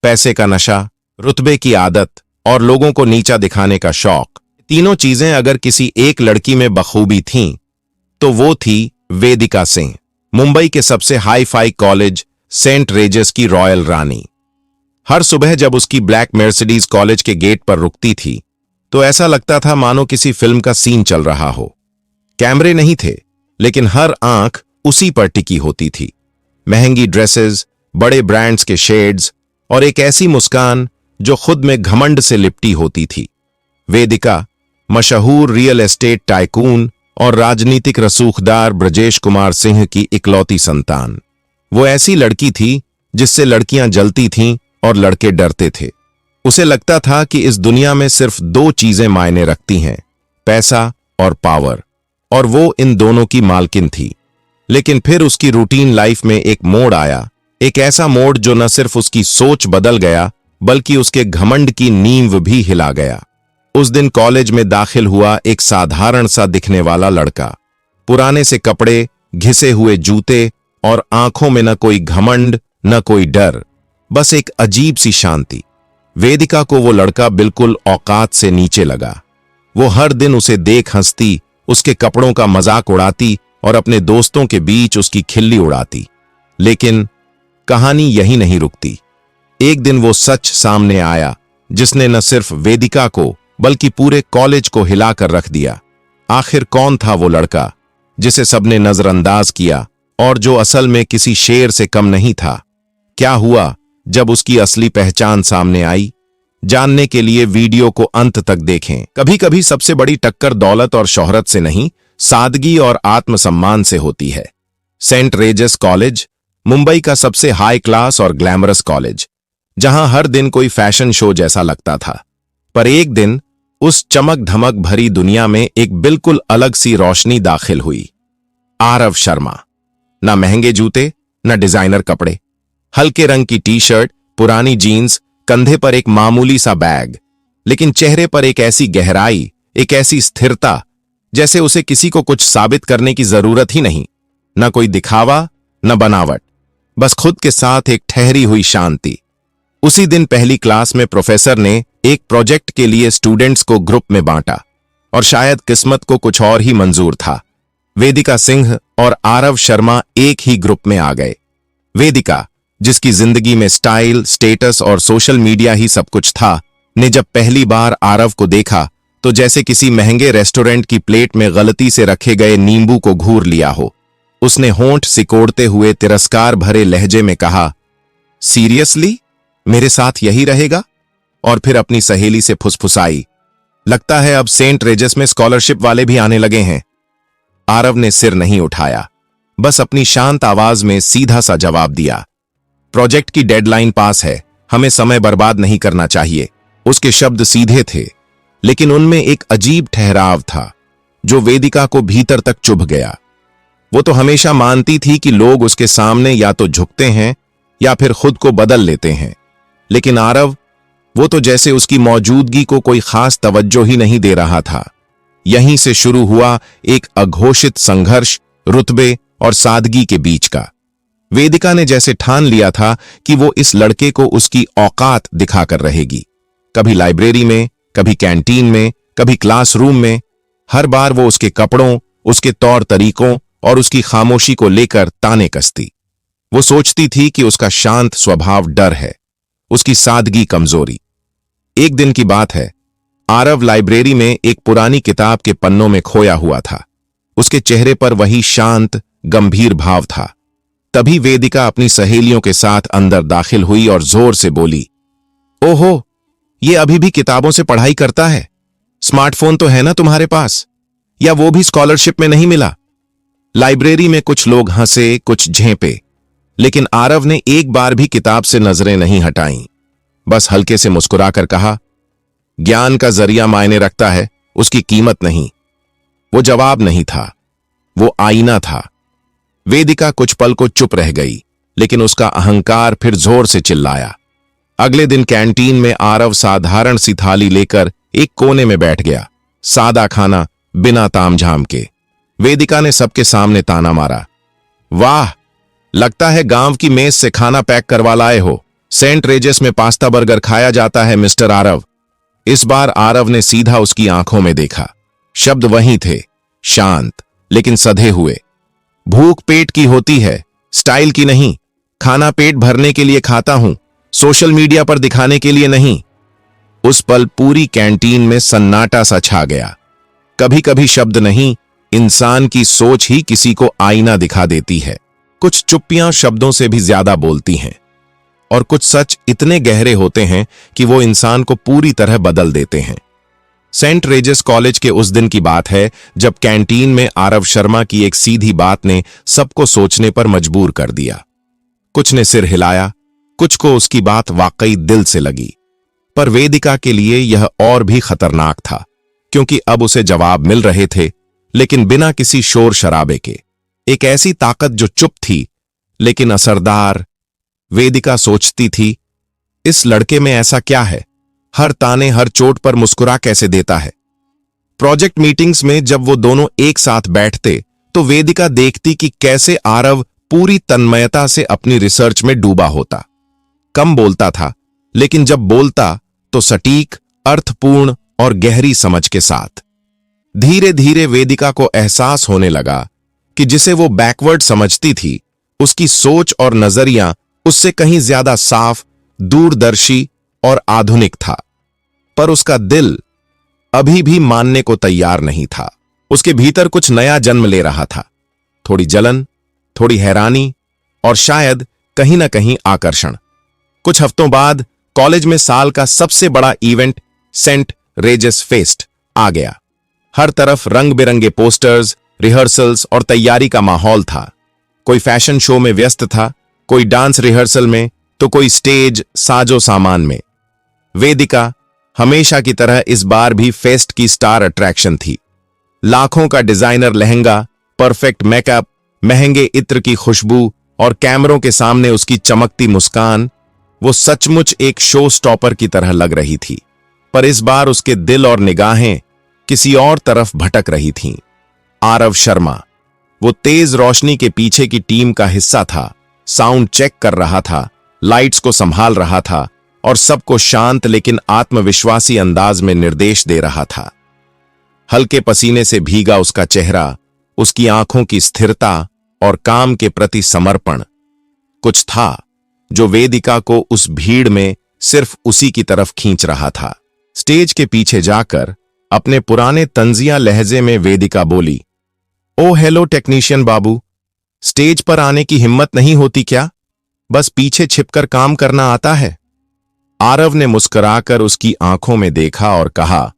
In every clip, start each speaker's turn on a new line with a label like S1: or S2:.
S1: पैसे का नशा, रुतबे की आदत और लोगों को नीचा दिखाने का शौक, तीनों चीजें अगर किसी एक लड़की में बखूबी थीं, तो वो थी वेदिका सिंह, मुंबई के सबसे hi fi college saint Regis की रॉयल रानी। हर सुबह जब उसकी ब्लैक मर्सिडीज कॉलेज के गेट पर रुकती थी, तो ऐसा लगता था मानो किसी फिल्म का सीन चल रहा हो। कैमरे नहीं थे, लेकिन हर आंख उसी पर टिकी होती थी। महंगी ड्रेसेस, बड़े ब्रांड्स के शेड्स और एक ऐसी मुस्कान जो खुद में घमंड से लिपटी होती थी। वेदिका, मशहूर रियल एस्टेट टाइकून और राजनीतिक रसूखदार ब्रजेश कुमार सिंह की इकलौती संतान। वो ऐसी लड़की थी जिससे लड़कियां जलती थीं और लड़के डरते थे। उसे लगता था कि इस दुनिया में सिर्फ दो चीजें मायने रखती हैं, पैसा और पावर, और वो इन दोनों की मालकिन थी। लेकिन फिर उसकी रूटीन लाइफ में एक मोड़ आया, एक ऐसा मोड़ जो न सिर्फ उसकी सोच बदल गया बल्कि उसके घमंड की नींव भी हिला गया। उस दिन कॉलेज में दाखिल हुआ एक साधारण सा दिखने वाला लड़का, पुराने से कपड़े, घिसे हुए जूते और आंखों में न कोई घमंड न कोई डर, बस एक अजीब सी शांति। वेदिका को वो लड़का बिल्कुल औकात से नीचे लगा। वो हर दिन उसे देख हंसती, उसके कपड़ों का मजाक उड़ाती और अपने दोस्तों के बीच उसकी खिल्ली उड़ाती। लेकिन कहानी यही नहीं रुकती। एक दिन वो सच सामने आया जिसने न सिर्फ वेदिका को बल्कि पूरे कॉलेज को हिलाकर रख दिया। आखिर कौन था वो लड़का जिसे सबने नजरअंदाज किया और जो असल में किसी शेर से कम नहीं था? क्या हुआ जब उसकी असली पहचान सामने आई? जानने के लिए वीडियो को अंत तक देखें। कभी कभी सबसे बड़ी टक्कर दौलत और शोहरत से नहीं, सादगी और आत्मसम्मान से होती है। सेंट रेजेस कॉलेज, मुंबई का सबसे हाई क्लास और ग्लैमरस कॉलेज, जहां हर दिन कोई फैशन शो जैसा लगता था। पर एक दिन उस चमक धमक भरी दुनिया में एक बिल्कुल अलग सी रोशनी दाखिल हुई। आरव शर्मा। न महंगे जूते, न डिजाइनर कपड़े, हल्के रंग की टी शर्ट, पुरानी जीन्स, कंधे पर एक मामूली सा बैग, लेकिन चेहरे पर एक ऐसी गहराई, एक ऐसी स्थिरता, जैसे उसे किसी को कुछ साबित करने की जरूरत ही नहीं। न कोई दिखावा, न बनावट, बस खुद के साथ एक ठहरी हुई शांति। उसी दिन पहली क्लास में प्रोफेसर ने एक प्रोजेक्ट के लिए स्टूडेंट्स को ग्रुप में बांटा, और शायद किस्मत को कुछ और ही मंजूर था। वेदिका सिंह और आरव शर्मा एक ही ग्रुप में आ गए। वेदिका, जिसकी जिंदगी में स्टाइल, स्टेटस और सोशल मीडिया ही सब कुछ था, ने जब पहली बार आरव को देखा तो जैसे किसी महंगे रेस्टोरेंट की प्लेट में गलती से रखे गए नींबू को घूर लिया हो। उसने होंठ सिकोड़ते हुए तिरस्कार भरे लहजे में कहा, सीरियसली, मेरे साथ यही रहेगा? और फिर अपनी सहेली से फुसफुसाई, लगता है अब सेंट रेजेस में स्कॉलरशिप वाले भी आने लगे हैं। आरव ने सिर नहीं उठाया, बस अपनी शांत आवाज में सीधा सा जवाब दिया, प्रोजेक्ट की डेडलाइन पास है, हमें समय बर्बाद नहीं करना चाहिए। उसके शब्द सीधे थे, लेकिन उनमें एक अजीब ठहराव था जो वेदिका को भीतर तक चुभ गया। वो तो हमेशा मानती थी कि लोग उसके सामने या तो झुकते हैं या फिर खुद को बदल लेते हैं, लेकिन आरव, वो तो जैसे उसकी मौजूदगी को कोई खास तवज्जो ही नहीं दे रहा था। यहीं से शुरू हुआ एक अघोषित संघर्ष रुतबे और सादगी के बीच का। वेदिका ने जैसे ठान लिया था कि वो इस लड़के को उसकी औकात दिखाकर रहेगी। कभी लाइब्रेरी में, कभी कैंटीन में, कभी क्लासरूम में, हर बार वो उसके कपड़ों, उसके तौर तरीकों और उसकी खामोशी को लेकर ताने कसती। वो सोचती थी कि उसका शांत स्वभाव डर है, उसकी सादगी कमजोरी। एक दिन की बात है, आरव लाइब्रेरी में एक पुरानी किताब के पन्नों में खोया हुआ था। उसके चेहरे पर वही शांत, गंभीर भाव था। तभी वेदिका अपनी सहेलियों के साथ अंदर दाखिल हुई और जोर से बोली, ओहो, ये अभी भी किताबों से पढ़ाई करता है? स्मार्टफोन तो है ना तुम्हारे पास? या वो भी स्कॉलरशिप में नहीं मिला? लाइब्रेरी में कुछ लोग हंसे, कुछ झेंपे, लेकिन आरव ने एक बार भी किताब से नजरें नहीं हटाईं। बस हल्के से मुस्कुराकर कहा, ज्ञान का जरिया मायने रखता है, उसकी कीमत नहीं। वो जवाब नहीं था, वो आईना था। वेदिका कुछ पल को चुप रह गई, लेकिन उसका अहंकार फिर जोर से चिल्लाया। अगले दिन कैंटीन में आरव साधारण सी थाली लेकर एक कोने में बैठ गया, सादा खाना, बिना तामझाम के। वेदिका ने सबके सामने ताना मारा, वाह, लगता है गांव की मेज से खाना पैक करवा लाए हो, सेंट रेजिस में पास्ता बर्गर खाया जाता है मिस्टर आरव। इस बार आरव ने सीधा उसकी आंखों में देखा। शब्द वही थे, शांत लेकिन सधे हुए। भूख पेट की होती है, स्टाइल की नहीं। खाना पेट भरने के लिए खाता हूं, सोशल मीडिया पर दिखाने के लिए नहीं। उस पल पूरी कैंटीन में सन्नाटा सा छा गया। कभी कभी शब्द नहीं, इंसान की सोच ही किसी को आईना दिखा देती है। कुछ चुप्पियां शब्दों से भी ज्यादा बोलती हैं, और कुछ सच इतने गहरे होते हैं कि वो इंसान को पूरी तरह बदल देते हैं। सेंट रेजिस कॉलेज के उस दिन की बात है जब कैंटीन में आरव शर्मा की एक सीधी बात ने सबको सोचने पर मजबूर कर दिया। कुछ ने सिर हिलाया, कुछ को उसकी बात वाकई दिल से लगी। पर वेदिका के लिए यह और भी खतरनाक था, क्योंकि अब उसे जवाब मिल रहे थे, लेकिन बिना किसी शोर शराबे के। एक ऐसी ताकत जो चुप थी लेकिन असरदार। वेदिका सोचती थी, इस लड़के में ऐसा क्या है, हर ताने हर चोट पर मुस्कुरा कैसे देता है। प्रोजेक्ट मीटिंग्स में जब वो दोनों एक साथ बैठते तो वेदिका देखती कि कैसे आरव पूरी तन्मयता से अपनी रिसर्च में डूबा होता। कम बोलता था, लेकिन जब बोलता तो सटीक, अर्थपूर्ण और गहरी समझ के साथ। धीरे धीरे वेदिका को एहसास होने लगा कि जिसे वो बैकवर्ड समझती थी, उसकी सोच और नजरिया उससे कहीं ज्यादा साफ, दूरदर्शी और आधुनिक था। पर उसका दिल अभी भी मानने को तैयार नहीं था। उसके भीतर कुछ नया जन्म ले रहा था। थोड़ी जलन, थोड़ी हैरानी और शायद कहीं ना कहीं आकर्षण। कुछ हफ्तों बाद कॉलेज में साल का सबसे बड़ा इवेंट सेंट रेजिस फेस्ट आ गया। हर तरफ रंग बिरंगे पोस्टर्स, रिहर्सल्स और तैयारी का माहौल था। कोई फैशन शो में व्यस्त था, कोई डांस रिहर्सल में, तो कोई स्टेज साजो सामान में। वेदिका हमेशा की तरह इस बार भी फेस्ट की स्टार अट्रैक्शन थी। लाखों का डिजाइनर लहंगा, परफेक्ट मेकअप, महंगे इत्र की खुशबू और कैमरों के सामने उसकी चमकती मुस्कान, वो सचमुच एक शो स्टॉपर की तरह लग रही थी। पर इस बार उसके दिल और निगाहें किसी और तरफ भटक रही थीं। आरव शर्मा, वो तेज रोशनी के पीछे की टीम का हिस्सा था, साउंड चेक कर रहा था, लाइट्स को संभाल रहा था और सबको शांत लेकिन आत्मविश्वासी अंदाज में निर्देश दे रहा था। हल्के पसीने से भीगा उसका चेहरा, उसकी आंखों की स्थिरता और काम के प्रति समर्पण, कुछ था जो वेदिका को उस भीड़ में सिर्फ उसी की तरफ खींच रहा था। स्टेज के पीछे जाकर अपने पुराने तंजिया लहजे में वेदिका बोली, ओ हेलो टेक्नीशियन बाबू, स्टेज पर आने की हिम्मत नहीं होती क्या? बस पीछे छिपकर काम करना आता है। आरव ने मुस्कुराकर उसकी आंखों में देखा और कहा,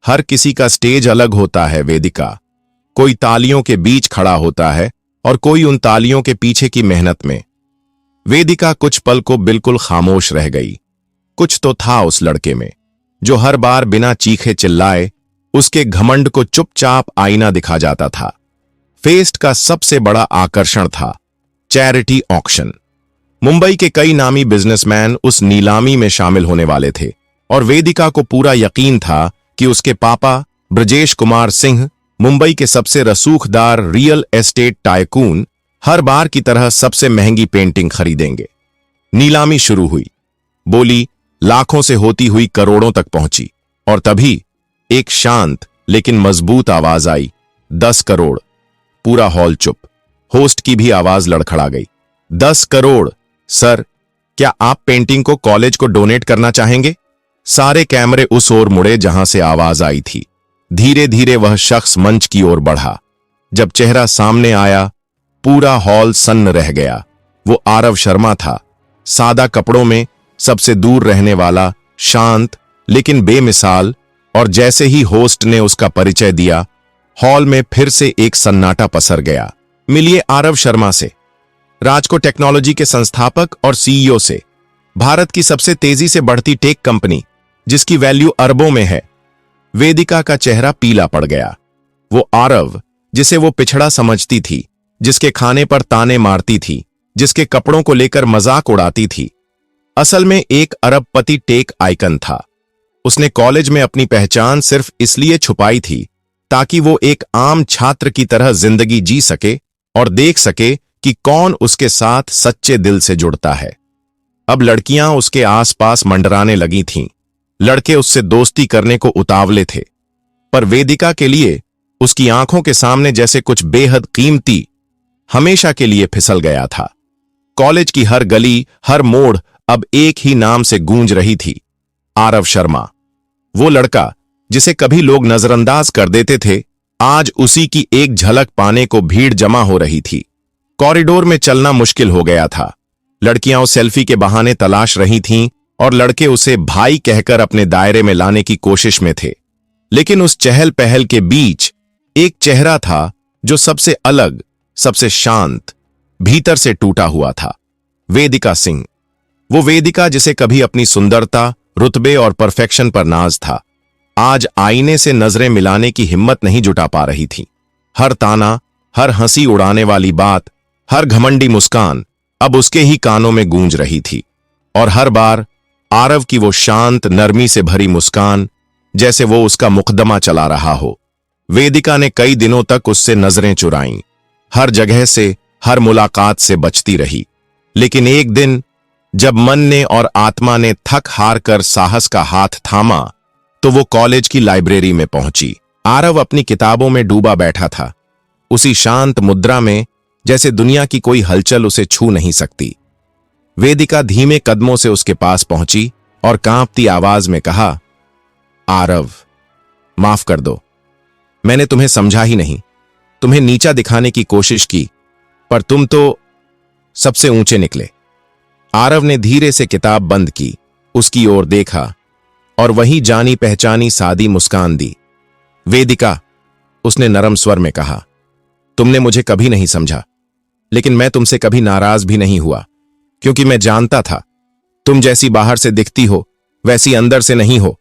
S1: हर किसी का स्टेज अलग होता है वेदिका। कोई तालियों के बीच खड़ा होता है और कोई उन तालियों के पीछे की मेहनत में। वेदिका कुछ पल को बिल्कुल खामोश रह गई। कुछ तो था उस लड़के में जो हर बार बिना चीखे चिल्लाए उसके घमंड को चुपचाप आईना दिखा जाता था। फेस्ट का सबसे बड़ा आकर्षण था चैरिटी ऑक्शन। मुंबई के कई नामी बिजनेसमैन उस नीलामी में शामिल होने वाले थे और वेदिका को पूरा यकीन था कि उसके पापा ब्रजेश कुमार सिंह, मुंबई के सबसे रसूखदार रियल एस्टेट टाइकून, हर बार की तरह सबसे महंगी पेंटिंग खरीदेंगे। नीलामी शुरू हुई। बोली लाखों से होती हुई करोड़ों तक पहुंची और तभी एक शांत लेकिन मजबूत आवाज आई, 10 करोड़। पूरा हॉल चुप। होस्ट की भी आवाज लड़खड़ा गई, 10 करोड़ सर, क्या आप पेंटिंग को कॉलेज को डोनेट करना चाहेंगे? सारे कैमरे उस ओर मुड़े जहां से आवाज आई थी। धीरे धीरे वह शख्स मंच की ओर बढ़ा। जब चेहरा सामने आया, पूरा हॉल सन्न रह गया। वो आरव शर्मा था, सादा कपड़ों में, सबसे दूर रहने वाला, शांत लेकिन बेमिसाल। और जैसे ही होस्ट ने उसका परिचय दिया, हॉल में फिर से एक सन्नाटा पसर गया। मिलिए आरव शर्मा से, राजको टेक्नोलॉजी के संस्थापक और सीईओ से, भारत की सबसे तेजी से बढ़ती टेक कंपनी जिसकी वैल्यू अरबों में है। वेदिका का चेहरा पीला पड़ गया। वो आरव जिसे वो पिछड़ा समझती थी, जिसके खाने पर ताने मारती थी, जिसके कपड़ों को लेकर मजाक उड़ाती थी, असल में एक अरबपति टेक आइकन था। उसने कॉलेज में अपनी पहचान सिर्फ इसलिए छुपाई थी ताकि वो एक आम छात्र की तरह जिंदगी जी सके और देख सके कि कौन उसके साथ सच्चे दिल से जुड़ता है। अब लड़कियां उसके आसपास मंडराने लगी थीं। लड़के उससे दोस्ती करने को उतावले थे, पर वेदिका के लिए उसकी आंखों के सामने जैसे कुछ बेहद कीमती हमेशा के लिए फिसल गया था। कॉलेज की हर गली, हर मोड़ अब एक ही नाम से गूंज रही थी, आरव शर्मा। वो लड़का जिसे कभी लोग नजरअंदाज कर देते थे, आज उसी की एक झलक पाने को भीड़ जमा हो रही थी। कॉरिडोर में चलना मुश्किल हो गया था। लड़कियां उस सेल्फी के बहाने तलाश रही थीं और लड़के उसे भाई कहकर अपने दायरे में लाने की कोशिश में थे। लेकिन उस चहल पहल के बीच एक चेहरा था जो सबसे अलग, सबसे शांत, भीतर से टूटा हुआ था। वेदिका सिंह। वो वेदिका जिसे कभी अपनी सुंदरता, रुतबे और परफेक्शन पर नाज था, आज आईने से नजरें मिलाने की हिम्मत नहीं जुटा पा रही थी। हर ताना, हर हंसी उड़ाने वाली बात, हर घमंडी मुस्कान अब उसके ही कानों में गूंज रही थी। और हर बार आरव की वो शांत, नरमी से भरी मुस्कान, जैसे वो उसका मुकदमा चला रहा हो। वेदिका ने कई दिनों तक उससे नजरें चुराईं, हर जगह से, हर मुलाकात से बचती रही। लेकिन एक दिन जब मन ने और आत्मा ने थक हार कर साहस का हाथ थामा, तो वो कॉलेज की लाइब्रेरी में पहुंची। आरव अपनी किताबों में डूबा बैठा था, उसी शांत मुद्रा में जैसे दुनिया की कोई हलचल उसे छू नहीं सकती। वेदिका धीमे कदमों से उसके पास पहुंची और कांपती आवाज में कहा, आरव, माफ कर दो, मैंने तुम्हें समझा ही नहीं, तुम्हें नीचा दिखाने की कोशिश की, पर तुम तो सबसे ऊंचे निकले। आरव ने धीरे से किताब बंद की, उसकी ओर देखा और वही जानी पहचानी सादी मुस्कान दी। वेदिका, उसने नरम स्वर में कहा, तुमने मुझे कभी नहीं समझा, लेकिन मैं तुमसे कभी नाराज भी नहीं हुआ, क्योंकि मैं जानता था तुम जैसी बाहर से दिखती हो वैसी अंदर से नहीं हो,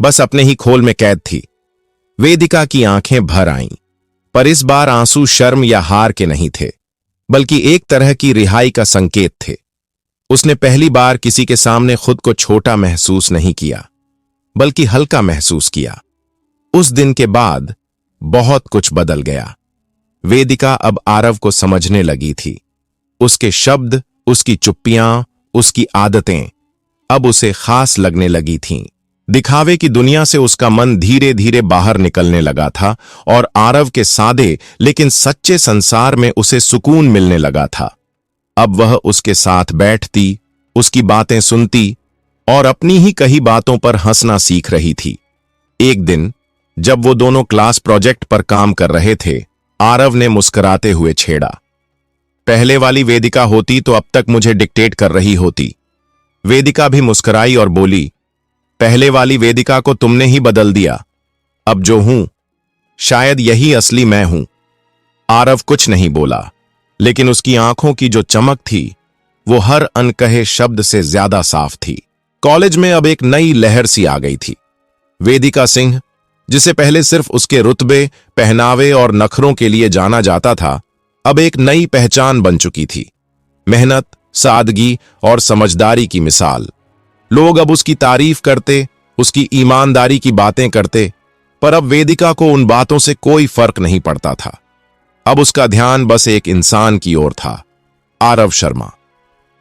S1: बस अपने ही खोल में कैद थी। वेदिका की आंखें भर आईं, पर इस बार आंसू शर्म या हार के नहीं थे, बल्कि एक तरह की रिहाई का संकेत थे। उसने पहली बार किसी के सामने खुद को छोटा महसूस नहीं किया, बल्कि हल्का महसूस किया। उस दिन के बाद बहुत कुछ बदल गया। वेदिका अब आरव को समझने लगी थी। उसके शब्द, उसकी चुप्पियां, उसकी आदतें अब उसे खास लगने लगी थीं। दिखावे की दुनिया से उसका मन धीरे धीरे बाहर निकलने लगा था और आरव के सादे लेकिन सच्चे संसार में उसे सुकून मिलने लगा था। अब वह उसके साथ बैठती, उसकी बातें सुनती और अपनी ही कही बातों पर हंसना सीख रही थी। एक दिन जब वो दोनों क्लास प्रोजेक्ट पर काम कर रहे थे, आरव ने मुस्कुराते हुए छेड़ा, पहले वाली वेदिका होती तो अब तक मुझे डिक्टेट कर रही होती। वेदिका भी मुस्कुराई और बोली, पहले वाली वेदिका को तुमने ही बदल दिया, अब जो हूं शायद यही असली मैं हूं। आरव कुछ नहीं बोला, लेकिन उसकी आंखों की जो चमक थी वो हर अनकहे शब्द से ज्यादा साफ थी। कॉलेज में अब एक नई लहर सी आ गई थी। वेदिका सिंह, जिसे पहले सिर्फ उसके रुतबे, पहनावे और नखरों के लिए जाना जाता था, अब एक नई पहचान बन चुकी थी। मेहनत, सादगी और समझदारी की मिसाल। लोग अब उसकी तारीफ करते, उसकी ईमानदारी की बातें करते, पर अब वेदिका को उन बातों से कोई फर्क नहीं पड़ता था। अब उसका ध्यान बस एक इंसान की ओर था, आरव शर्मा।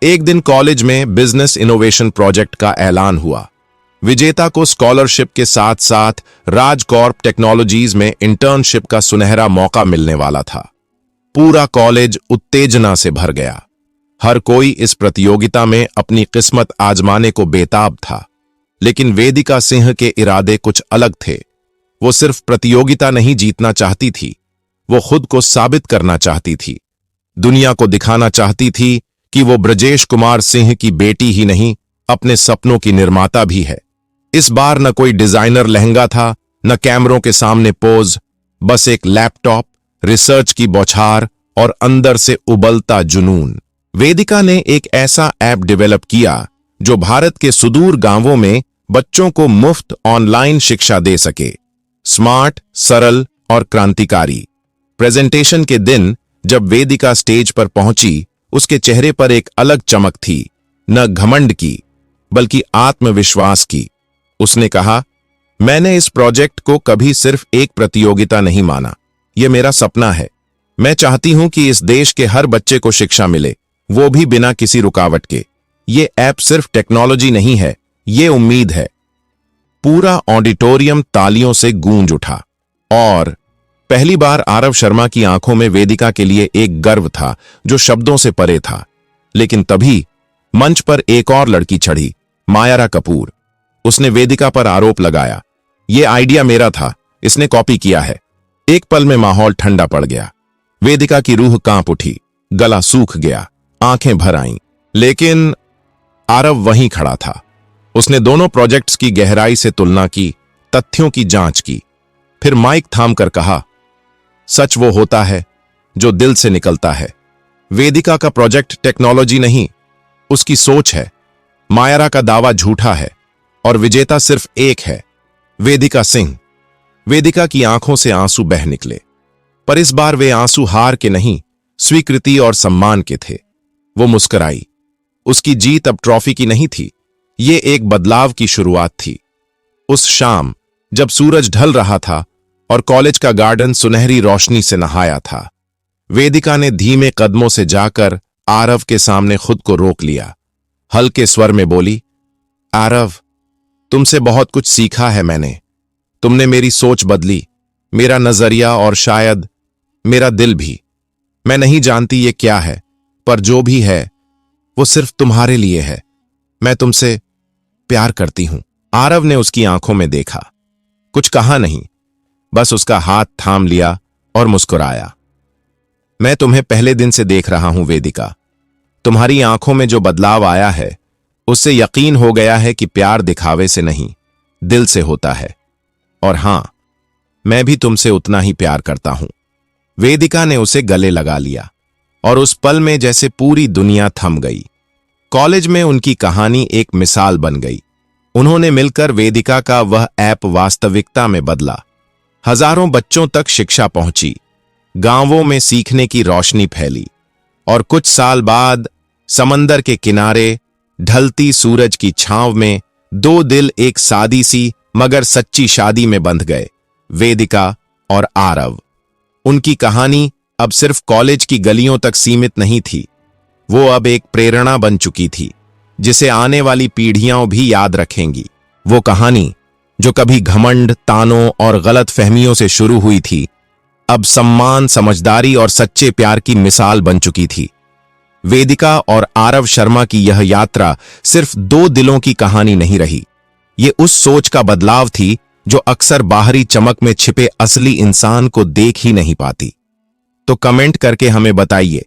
S1: एक दिन कॉलेज में बिजनेस इनोवेशन प्रोजेक्ट का ऐलान हुआ। विजेता को स्कॉलरशिप के साथ साथ राजकॉर्प टेक्नोलॉजीज में इंटर्नशिप का सुनहरा मौका मिलने वाला था। पूरा कॉलेज उत्तेजना से भर गया। हर कोई इस प्रतियोगिता में अपनी किस्मत आजमाने को बेताब था। लेकिन वेदिका सिंह के इरादे कुछ अलग थे। वो सिर्फ प्रतियोगिता नहीं जीतना चाहती थी, वो खुद को साबित करना चाहती थी। दुनिया को दिखाना चाहती थी कि वो ब्रजेश कुमार सिंह की बेटी ही नहीं, अपने सपनों की निर्माता भी है। इस बार न कोई डिजाइनर लहंगा था, न कैमरों के सामने पोज, बस एक लैपटॉप, रिसर्च की बौछार और अंदर से उबलता जुनून। वेदिका ने एक ऐसा ऐप डेवलप किया जो भारत के सुदूर गांवों में बच्चों को मुफ्त ऑनलाइन शिक्षा दे सके। स्मार्ट, सरल और क्रांतिकारी। प्रेजेंटेशन के दिन जब वेदिका स्टेज पर पहुंची, उसके चेहरे पर एक अलग चमक थी, न घमंड की बल्कि आत्मविश्वास की। उसने कहा, मैंने इस प्रोजेक्ट को कभी सिर्फ एक प्रतियोगिता नहीं माना, यह मेरा सपना है। मैं चाहती हूं कि इस देश के हर बच्चे को शिक्षा मिले, वो भी बिना किसी रुकावट के। ये ऐप सिर्फ टेक्नोलॉजी नहीं है, ये उम्मीद है। पूरा ऑडिटोरियम तालियों से गूंज उठा और पहली बार आरव शर्मा की आंखों में वेदिका के लिए एक गर्व था जो शब्दों से परे था। लेकिन तभी मंच पर एक और लड़की चढ़ी, मायरा कपूर। उसने वेदिका पर आरोप लगाया, ये आइडिया मेरा था, इसने कॉपी किया है। एक पल में माहौल ठंडा पड़ गया। वेदिका की रूह कांप उठी, गला सूख गया, आंखें भर आईं। लेकिन आरव वहीं खड़ा था। उसने दोनों प्रोजेक्ट्स की गहराई से तुलना की, तथ्यों की जांच की, फिर माइक थामकर कहा, सच वो होता है जो दिल से निकलता है। वेदिका का प्रोजेक्ट टेक्नोलॉजी नहीं, उसकी सोच है। मायरा का दावा झूठा है और विजेता सिर्फ एक है, वेदिका सिंह। वेदिका की आंखों से आंसू बह निकले, पर इस बार वे आंसू हार के नहीं, स्वीकृति और सम्मान के थे। वो मुस्कुराई। उसकी जीत अब ट्रॉफी की नहीं थी, ये एक बदलाव की शुरुआत थी। उस शाम जब सूरज ढल रहा था और कॉलेज का गार्डन सुनहरी रोशनी से नहाया था, वेदिका ने धीमे कदमों से जाकर आरव के सामने खुद को रोक लिया। हल्के स्वर में बोली, आरव, तुमसे बहुत कुछ सीखा है मैंने। तुमने मेरी सोच बदली, मेरा नजरिया और शायद मेरा दिल भी। मैं नहीं जानती ये क्या है, पर जो भी है वो सिर्फ तुम्हारे लिए है। मैं तुमसे प्यार करती हूं। आरव ने उसकी आंखों में देखा, कुछ कहा नहीं, बस उसका हाथ थाम लिया और मुस्कुराया। मैं तुम्हें पहले दिन से देख रहा हूं वेदिका। तुम्हारी आंखों में जो बदलाव आया है, उससे यकीन हो गया है कि प्यार दिखावे से नहीं, दिल से होता है। और हां, मैं भी तुमसे उतना ही प्यार करता हूं। वेदिका ने उसे गले लगा लिया और उस पल में जैसे पूरी दुनिया थम गई। कॉलेज में उनकी कहानी एक मिसाल बन गई। उन्होंने मिलकर वेदिका का वह ऐप वास्तविकता में बदला। हजारों बच्चों तक शिक्षा पहुंची, गांवों में सीखने की रोशनी फैली और कुछ साल बाद समंदर के किनारे ढलती सूरज की छांव में दो दिल एक सादी सी मगर सच्ची शादी में बंध गए, वेदिका और आरव। उनकी कहानी अब सिर्फ कॉलेज की गलियों तक सीमित नहीं थी, वो अब एक प्रेरणा बन चुकी थी जिसे आने वाली पीढ़ियां भी याद रखेंगी। वो कहानी जो कभी घमंड, तानों और गलत फहमियों से शुरू हुई थी, अब सम्मान, समझदारी और सच्चे प्यार की मिसाल बन चुकी थी। वेदिका और आरव शर्मा की यह यात्रा सिर्फ दो दिलों की कहानी नहीं रही, ये उस सोच का बदलाव थी जो अक्सर बाहरी चमक में छिपे असली इंसान को देख ही नहीं पाती। तो कमेंट करके हमें बताइए,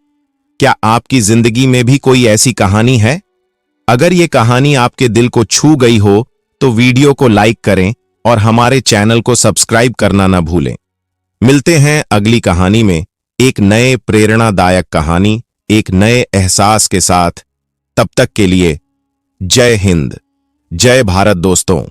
S1: क्या आपकी जिंदगी में भी कोई ऐसी कहानी है? अगर ये कहानी आपके दिल को छू गई हो तो वीडियो को लाइक करें और हमारे चैनल को सब्सक्राइब करना ना भूलें। मिलते हैं अगली कहानी में, एक नए प्रेरणादायक कहानी, एक नए एहसास के साथ। तब तक के लिए जय हिंद, जय भारत दोस्तों।